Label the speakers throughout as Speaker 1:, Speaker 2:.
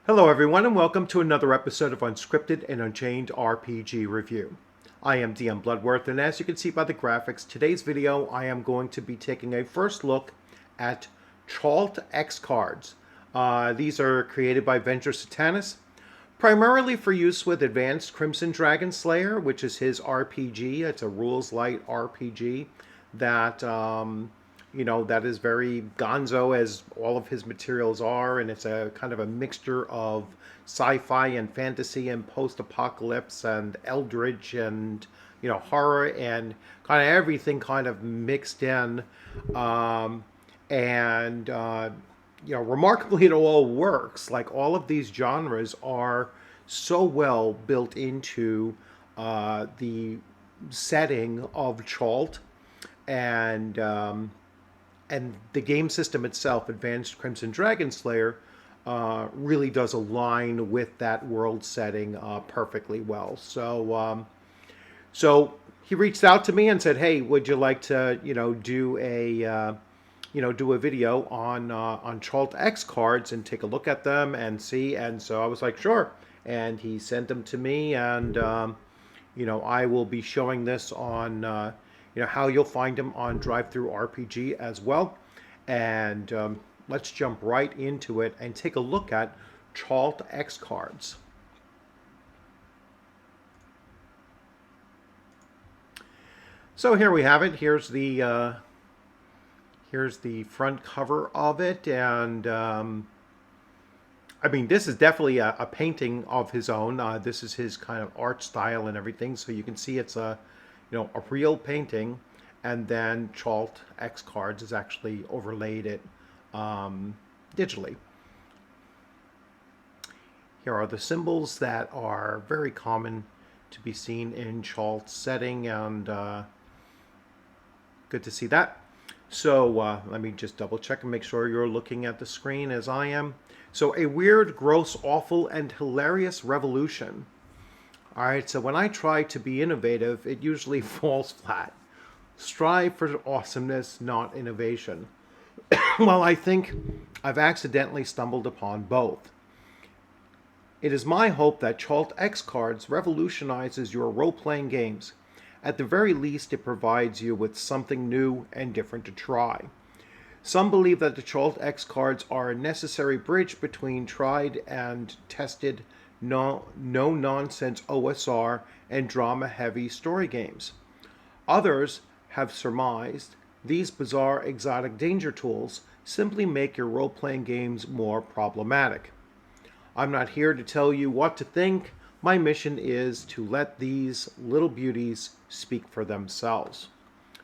Speaker 1: Hello everyone and welcome to another episode of Unscripted and Unchained RPG Review. I am DM Bloodworth, and as you can see by the graphics, today's video I am going to be taking a first look at Chalt X cards. These are created by Venger Satanis, primarily for use with Advanced Crimson Dragon Slayer, which is his RPG. It's a rules light RPG that that is very gonzo, as all of his materials are, and it's a kind of a mixture of sci-fi and fantasy and post-apocalypse and eldritch and horror and kind of everything kind of mixed in, and remarkably it all works. Like, all of these genres are so well built into the setting of Chalt, and the game system itself, Advanced Crimson Dragon Slayer, really does align with that world setting perfectly well. So he reached out to me and said, "Hey, would you like to, do a video on Chalt X cards and take a look at them and see?" And so I was like, "Sure." And he sent them to me, and I will be showing this on how you'll find them on Drive-Thru RPG as well. And let's jump right into it and take a look at Chalt X cards. So here we have it. Here's the front cover of it, and I mean, this is definitely a painting of his own. This is his kind of art style and everything, so you can see it's a real painting, and then Chalt X cards has actually overlaid it digitally. Here are the symbols that are very common to be seen in Chalt's setting, and good to see that. So let me just double check and make sure you're looking at the screen as I am. So, a weird, gross, awful, and hilarious revolution. Alright, so when I try to be innovative, it usually falls flat. Strive for awesomeness, not innovation. Well, I think I've accidentally stumbled upon both. It is my hope that Chalt X cards revolutionizes your role-playing games. At the very least, it provides you with something new and different to try. Some believe that the Chalt X cards are a necessary bridge between tried and tested no-nonsense OSR and drama-heavy story games. Others have surmised these bizarre exotic danger tools simply make your role-playing games more problematic. I'm not here to tell you what to think. My mission is to let these little beauties speak for themselves.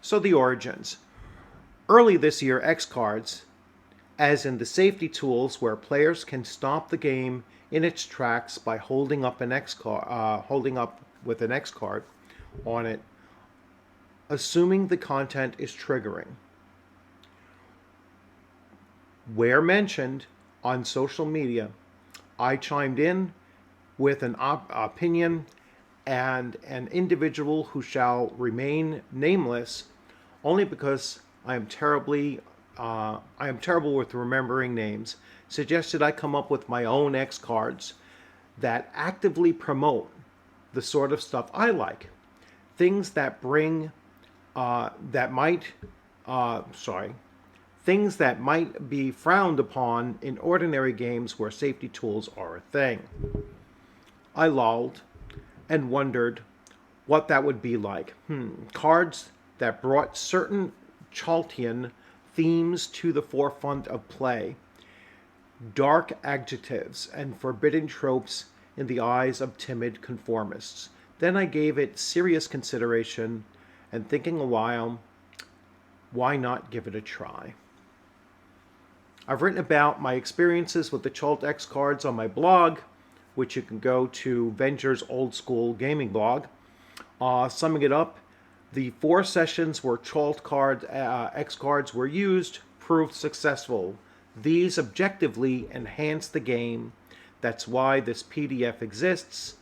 Speaker 1: So, the origins. Early this year, X cards, as in the safety tools where players can stop the game in its tracks by holding up with an X card on it, assuming the content is triggering. Where mentioned on social media, I chimed in with an opinion, and an individual who shall remain nameless only because I am terrible with remembering names, suggested I come up with my own X cards that actively promote the sort of stuff I like. Things that things that might be frowned upon in ordinary games where safety tools are a thing. I lolled and wondered what that would be like. Cards that brought certain Chaltian themes to the forefront of play. Dark adjectives and forbidden tropes in the eyes of timid conformists. Then I gave it serious consideration, and thinking a while, why not give it a try? I've written about my experiences with the Chalt X cards on my blog, which you can go to Venger's Old School Gaming blog. Summing it up, the 4 sessions where Chalt X cards were used proved successful. These objectively enhance the game. That's why this PDF exists,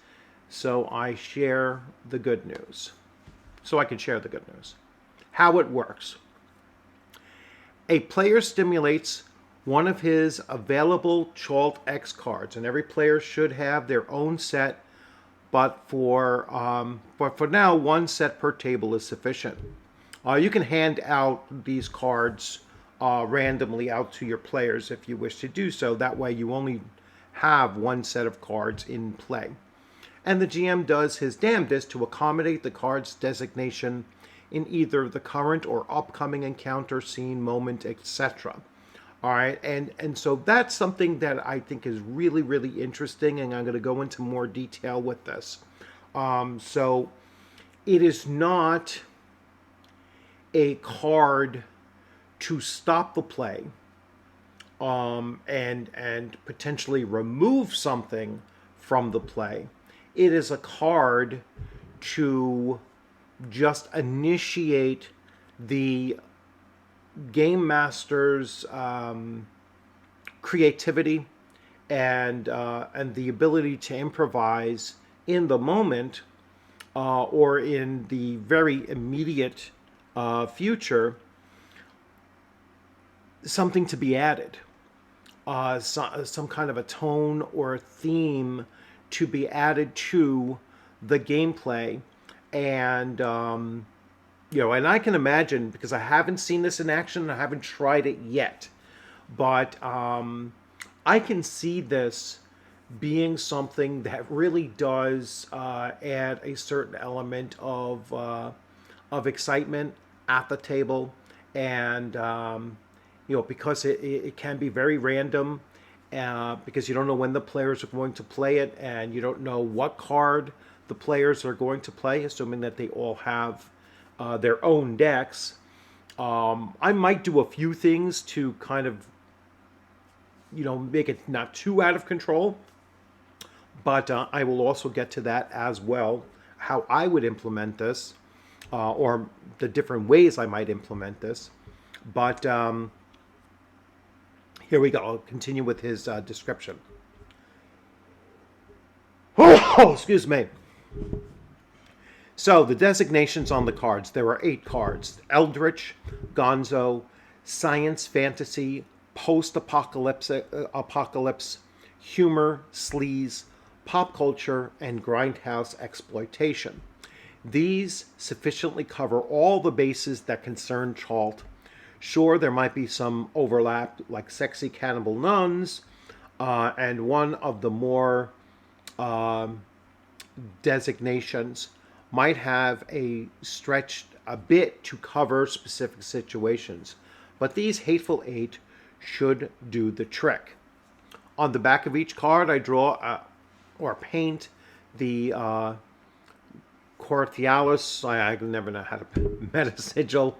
Speaker 1: so I share the good news. So I can share the good news. How it works. A player stimulates one of his available Chalt X cards, and every player should have their own set. But for now, one set per table is sufficient. You can hand out these cards randomly out to your players if you wish to do so. That way, you only have one set of cards in play. And the GM does his damnedest to accommodate the card's designation in either the current or upcoming encounter, scene, moment, etc. All right, and so that's something that I think is really, really interesting, and I'm going to go into more detail with this. So it is not a card to stop the play and potentially remove something from the play. It is a card to just initiate the game master's creativity and the ability to improvise in the moment or in the very immediate future, something to be added, some kind of a tone or a theme to be added to the gameplay. And and I can imagine, because I haven't seen this in action and I haven't tried it yet, but I can see this being something that really does add a certain element of excitement at the table, and because it can be very random, because you don't know when the players are going to play it, and you don't know what card the players are going to play, assuming that they all have their own decks. I might do a few things to kind of, make it not too out of control, but I will also get to that as well, how I would implement this, or the different ways I might implement this. But here we go. I'll continue with his description. Oh, excuse me. So the designations on the cards, there are 8 cards: Eldritch, Gonzo, Science Fantasy, Post-Apocalypse, Humor, Sleaze, Pop Culture, and Grindhouse Exploitation. These sufficiently cover all the bases that concern Chalt. Sure, there might be some overlap, like Sexy Cannibal Nuns, and one of the more designations might have a stretched a bit to cover specific situations, but these Hateful 8 should do the trick. On the back of each card, I draw or paint the Cortialis, I never know how to meta sigil,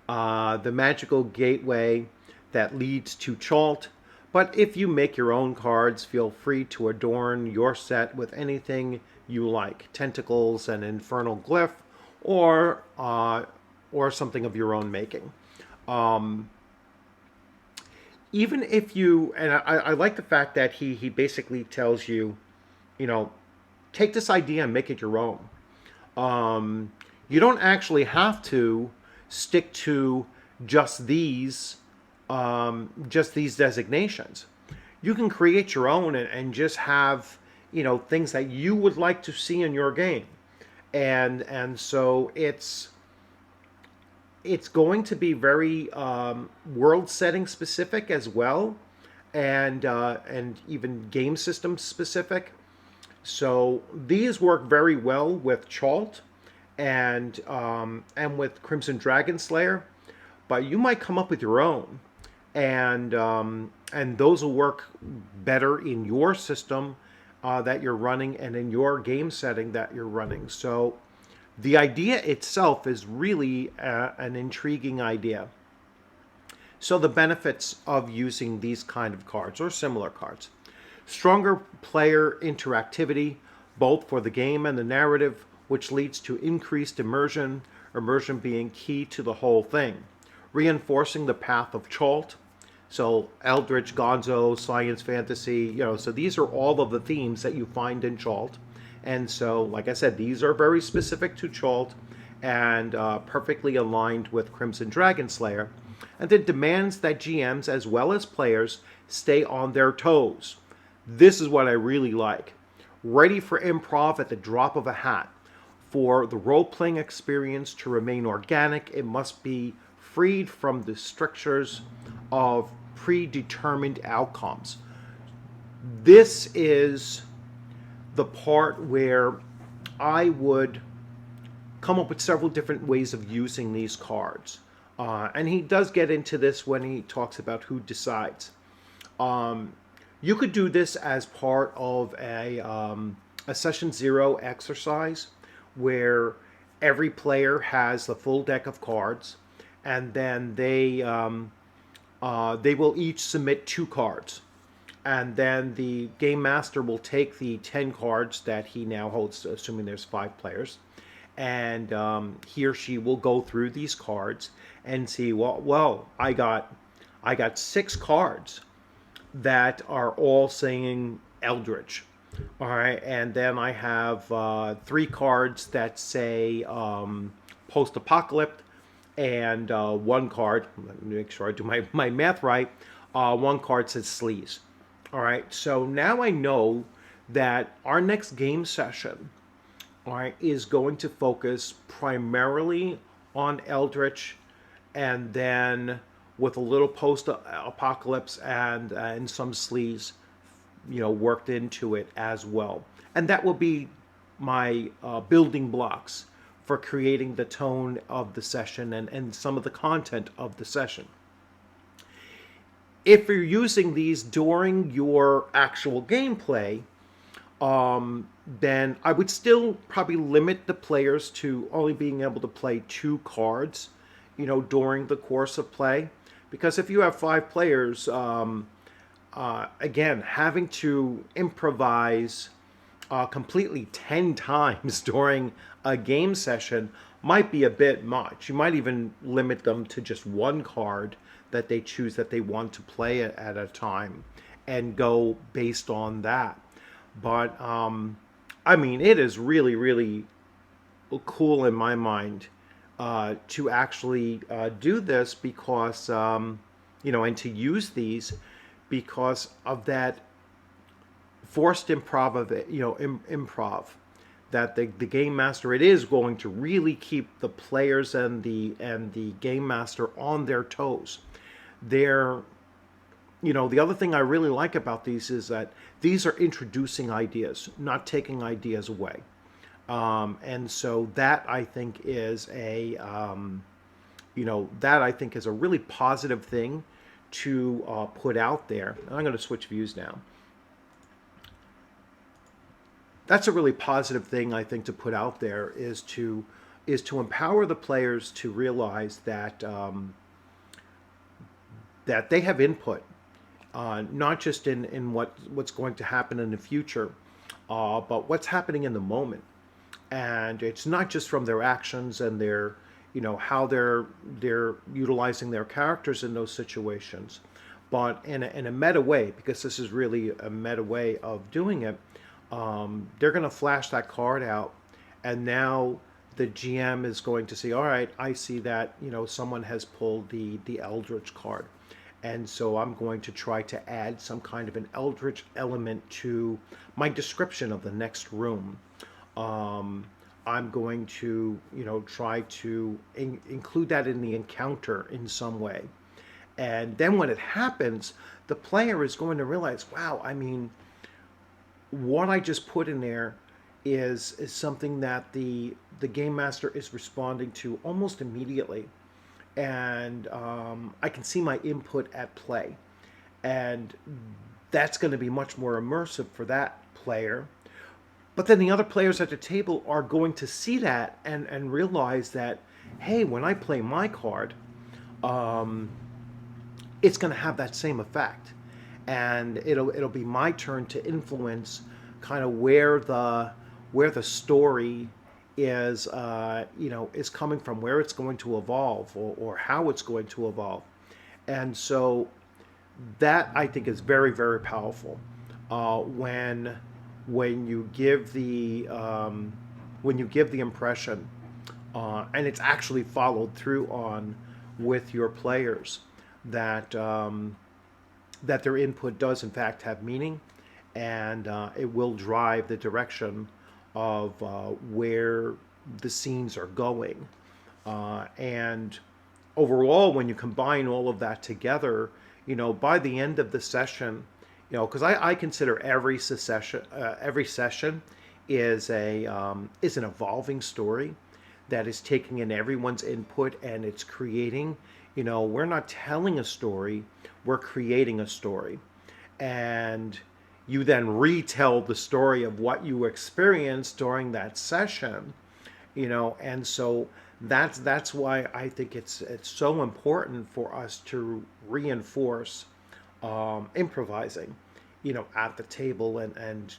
Speaker 1: the magical gateway that leads to Chalt. But if you make your own cards, feel free to adorn your set with anything you like: tentacles, an infernal glyph, or something of your own making. Even if you, and I like the fact that he basically tells you, take this idea and make it your own. You don't actually have to stick to just these designations. You can create your own and just have things that you would like to see in your game, and so it's going to be very world setting specific as well, and even game system specific. So these work very well with Chalt and with Crimson Dragon Slayer, but you might come up with your own, and those will work better in your system that you're running and in your game setting that you're running. So the idea itself is really an intriguing idea. So the benefits of using these kind of cards or similar cards: stronger player interactivity, both for the game and the narrative, which leads to increased immersion being key to the whole thing. Reinforcing the path of Chalt. So Eldritch, Gonzo, Science Fantasy, so these are all of the themes that you find in Chalt. And so, like I said, these are very specific to Chalt and perfectly aligned with Crimson Dragon Slayer. and then demands that GMs as well as players stay on their toes. This is what I really like. Ready for improv at the drop of a hat. For the role playing experience to remain organic, it must be freed from the strictures of predetermined outcomes. This is the part where I would come up with several different ways of using these cards. And he does get into this when he talks about who decides. You could do this as part of a session zero exercise where every player has the full deck of cards, and then they will each submit 2 cards. And then the game master will take the 10 cards that he now holds, assuming there's 5 players, and he or she will go through these cards and see, well, I got 6 cards that are all saying Eldritch. All right, and then I have 3 cards that say post-apocalypse, and 1 card, let me make sure I do my math right, 1 card says sleaze. All right, so now I know that our next game session, all right, is going to focus primarily on Eldritch, and then with a little post-apocalypse and some sleaze, worked into it as well. And that will be my building blocks for creating the tone of the session and some of the content of the session. If you're using these during your actual gameplay, then I would still probably limit the players to only being able to play 2 cards, during the course of play. Because if you have 5 players, again, having to improvise completely 10 times during a game session might be a bit much. You might even limit them to just 1 card that they choose that they want to play at a time and go based on that. But it is really, really cool in my mind to actually do this because, and to use these because of that forced improv of it, improv that the game master, it is going to really keep the players and the game master on their toes. The other thing I really like about these is that these are introducing ideas, not taking ideas away. And so that I think is a really positive thing to put out there. And I'm going to switch views now. That's a really positive thing I think to put out there is to empower the players to realize that that they have input, not just in what's going to happen in the future, but what's happening in the moment. And it's not just from their actions and their, how they're utilizing their characters in those situations, but in a meta way, because this is really a meta way of doing it. They're going to flash that card out, and now the GM is going to see, all right, I see that, someone has pulled the Eldritch card. And so I'm going to try to add some kind of an Eldritch element to my description of the next room. I'm going to, try to include that in the encounter in some way. And then when it happens, the player is going to realize, wow, what I just put in there is something that the game master is responding to almost immediately. And I can see my input at play. And that's going to be much more immersive for that player. But then the other players at the table are going to see that and realize that, hey, when I play my card, it's going to have that same effect. And it'll be my turn to influence kind of where the story is is coming from, where it's going to evolve, or how it's going to evolve. And so that I think is very, very powerful when you give the impression and it's actually followed through on with your players that that their input does in fact have meaning, and it will drive the direction of where the scenes are going. And overall, when you combine all of that together, by the end of the session, because I consider every session is an evolving story that is taking in everyone's input, and it's creating. We're not telling a story, we're creating a story, and you then retell the story of what you experienced during that session. And so that's why I think it's so important for us to reinforce improvising, at the table, and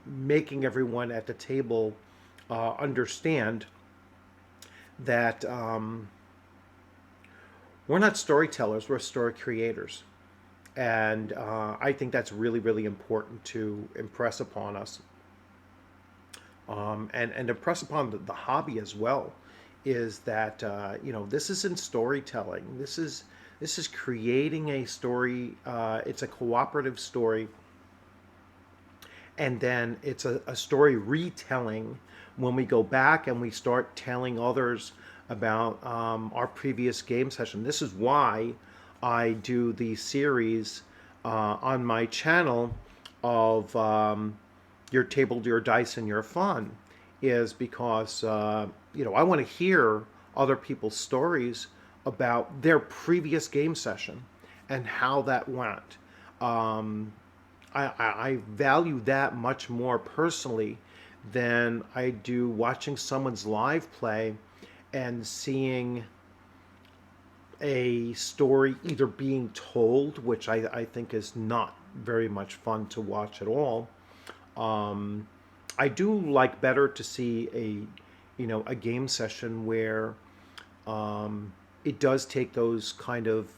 Speaker 1: making everyone at the table understand that we're not storytellers, we're story creators. And I think that's really, really important to impress upon us, and impress upon the hobby as well, is that this isn't storytelling. This is creating a story. It's a cooperative story, and then it's a story retelling when we go back and we start telling others about our previous game session. This is why I do the series on my channel of your table, your dice, and your fun, is because I want to hear other people's stories about their previous game session and how that went. I value that much more personally than I do watching someone's live play and seeing a story either being told, which I think is not very much fun to watch at all. I do like better to see a game session where it does take those kind of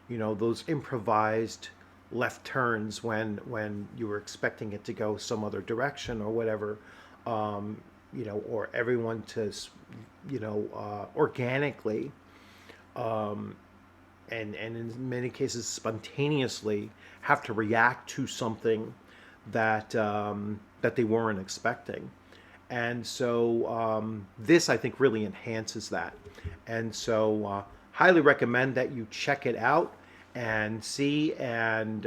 Speaker 1: those improvised left turns when you were expecting it to go some other direction or whatever, or everyone to organically, and in many cases spontaneously have to react to something that that they weren't expecting. And so this, I think, really enhances that. And so highly recommend that you check it out and see. And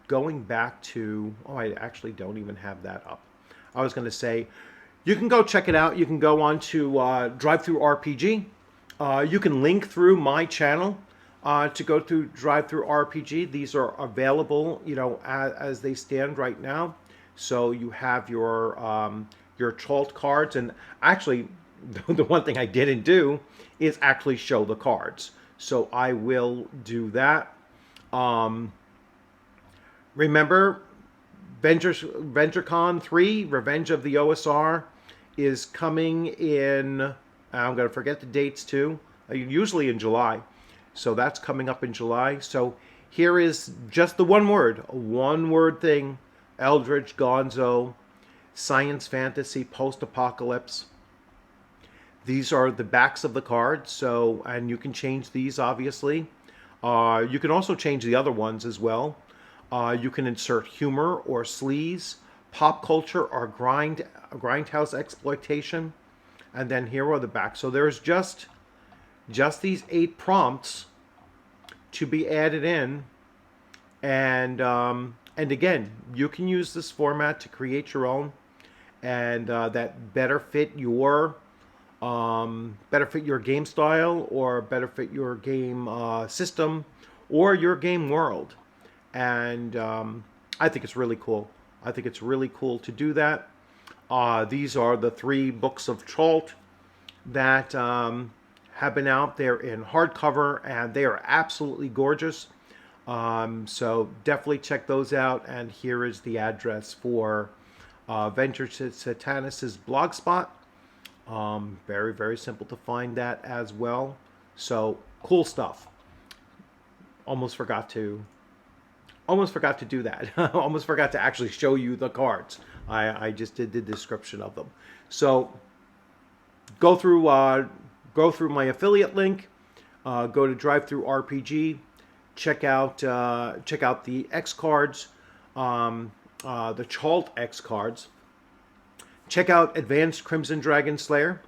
Speaker 1: going back to, I actually don't even have that up. I was going to say, you can go check it out. You can go on to DriveThruRPG. You can link through my channel to go through DriveThruRPG. These are available, as they stand right now. So you have your Chalt cards, and actually, the one thing I didn't do is actually show the cards. So I will do that. Remember, VengerCon 3, Revenge of the OSR, is coming in, I'm going to forget the dates too, usually in July. So that's coming up in July. So here is just the one word thing: Eldritch, Gonzo, science fantasy, post-apocalypse. These are the backs of the cards. So, and you can change these, obviously. You can also change the other ones as well. You can insert humor or sleaze, pop culture or grindhouse exploitation. And then here are the backs. So there's just these 8 prompts to be added in. And again, you can use this format to create your own, and that better fit your game style, or better fit your game system, or your game world. And I think it's really cool. I think it's really cool to do that. These are the 3 books of Chalt that have been out there in hardcover, and they are absolutely gorgeous. So definitely check those out. And here is the address for Venger Satanis' blogspot. Very, very simple to find that as well. So cool stuff. Almost forgot to do that. Almost forgot to actually show you the cards. I just did the description of them. So go through go through my affiliate link, go to DriveThruRPG, check out the X cards, the Chalt X cards. Check out Advanced Crimson Dragon Slayer.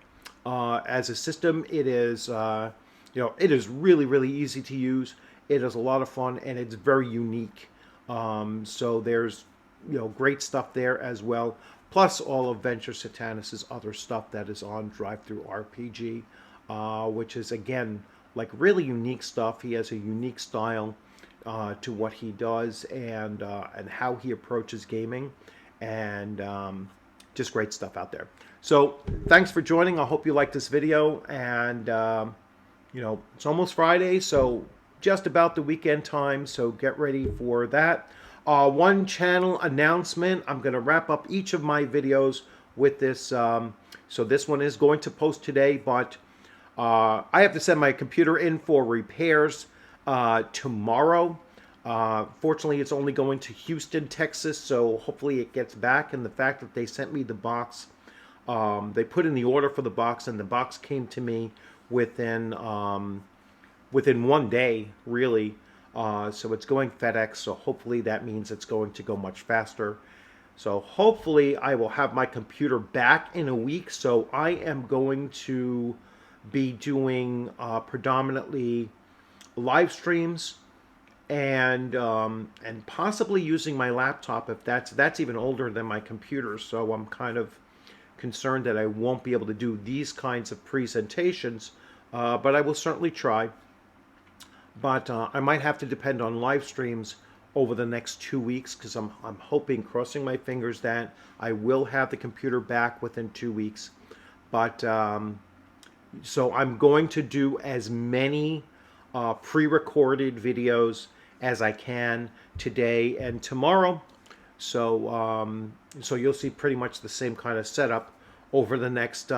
Speaker 1: As a system, it is it is really, really easy to use. It is a lot of fun, and it's very unique. So there's great stuff there as well. Plus all of Venger Satanis' other stuff that is on DriveThruRPG, which is again like really unique stuff. He has a unique style to what he does and how he approaches gaming, and just great stuff out there. So thanks for joining. I hope you liked this video, and it's almost Friday, so just about the weekend time, so get ready for that. One channel announcement. I'm going to wrap up each of my videos with this. So this one is going to post today, but I have to send my computer in for repairs tomorrow. Fortunately, it's only going to Houston, Texas, so hopefully it gets back. And the fact that they sent me the box, they put in the order for the box, and the box came to me within 1 day, really. So it's going FedEx, so hopefully that means it's going to go much faster. So hopefully I will have my computer back in a week. So I am going to be doing predominantly live streams and possibly using my laptop, if that's even older than my computer. So I'm kind of concerned that I won't be able to do these kinds of presentations, but I will certainly try. But I might have to depend on live streams over the next 2 weeks, because I'm hoping, crossing my fingers, that I will have the computer back within 2 weeks. But so I'm going to do as many pre-recorded videos as I can today and tomorrow. So so you'll see pretty much the same kind of setup over the next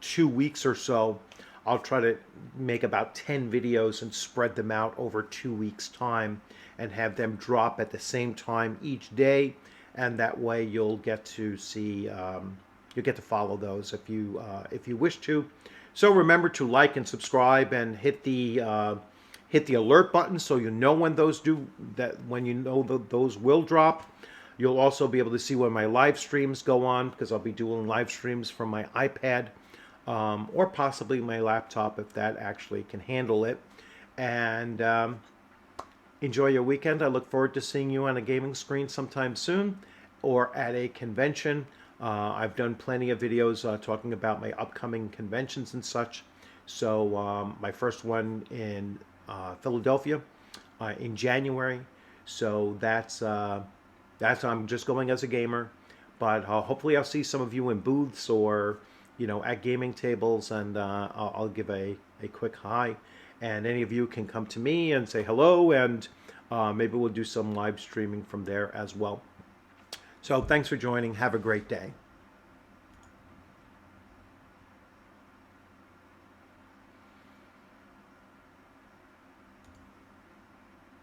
Speaker 1: 2 weeks or so. I'll try to make about 10 videos and spread them out over 2 weeks' time and have them drop at the same time each day, and that way you'll get to see, you'll get to follow those if you wish to. So remember to like and subscribe and hit the alert button so you know when those those will drop. You'll also be able to see when my live streams go on, because I'll be doing live streams from my iPad. Or possibly my laptop, if that actually can handle it. And enjoy your weekend. I look forward to seeing you on a gaming screen sometime soon, or at a convention. I've done plenty of videos talking about my upcoming conventions and such. So my first one in Philadelphia in January. So that's I'm just going as a gamer, but hopefully I'll see some of you in booths or at gaming tables, and I'll give a quick hi, and any of you can come to me and say hello, and maybe we'll do some live streaming from there as well. So thanks for joining. Have a great day.